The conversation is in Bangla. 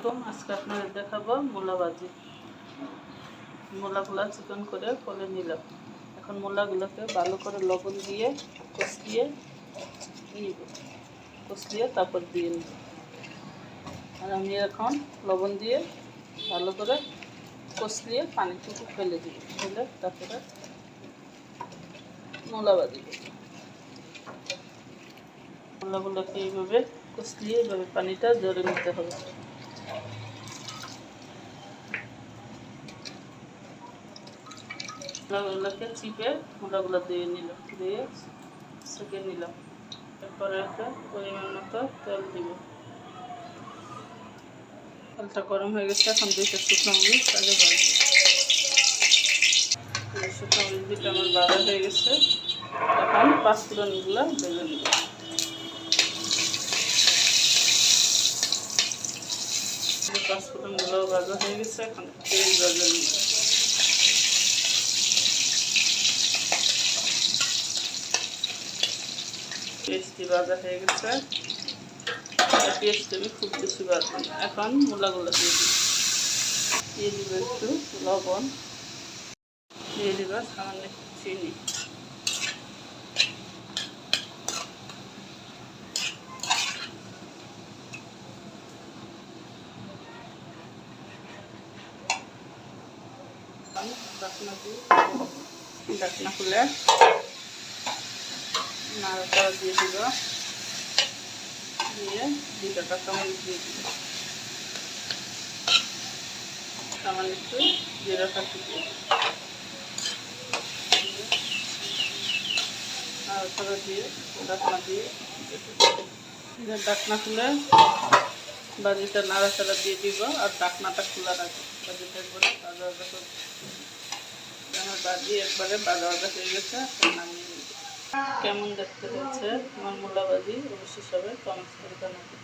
আলাইকুম। আজকে আপনাদের দেখাবো মূলা ভাজি। মূলাগুলা চিকন করে ফলে নিলাম। এখন মূলাগুলোকে ভালো করে লবণ দিয়ে কষলিয়ে তারপর দিয়ে নিব। আর আমি এখন লবণ দিয়ে ভালো করে কষলিয়ে পানিটুকু ফেলে দিব, ফেলে তারপরে মূলা ভাজি করব। মূলাগুলোকে এইভাবে কষলিয়ে এইভাবে পানিটা জড়ে নিতে হবে। মূলাগুলোকে চিপে মূলাগুলো দিয়ে নিলাম, দিয়ে সেঁকে নিলাম। এরপরে একটা পরিমাণ মতো তেল দিব। তেলটা গরম হয়ে গেছে, এখন দুইটা শুকনো মরিচ আগে ভাজবো। শুকনো মরিচ দুইটা আমার ভাজা হয়ে গেছে, এখন পাঁচফোড়নগুলো ভেজে নিব। পাঁচফোড়নগুলো ভাজা হয়ে গেছে, এখন পেঁয়াজ ভাজা নিব। পেঁয়াজটি ভাজা হয়ে গেছে, পেঁয়াজটা আমি খুব বেশি ভাজবো না। এখন মূলাগুলো দিয়ে দিব একটু লবণ, দিয়ে দিব সামান্য একটু চিনি। ঢাকনা খুলে নাড়াচাড়া দিয়ে দিব, দিয়ে দুইটা কাঁচামরিচ দিয়ে দিব, সামান্য একটু জিরা কাটি দিয়ে নাড়াচাড়া দিয়ে ঢাকনা দিয়ে ঢাকনা খুলে ভাজিটা নাড়াচাড়া দিয়ে দিব। আর ঢাকনাটা খোলা রাখবো, ভাজিটা একবারে ভাজা ভাজা করে। আমার ভাজি একবারে ভাজা ভাজা হয়ে গেছে, নামিয়ে নিব। কেমন দেখতে হয়েছে আমার মূলা ভাজি অবশ্যই সবাই কমেন্টস করে জানাবেন।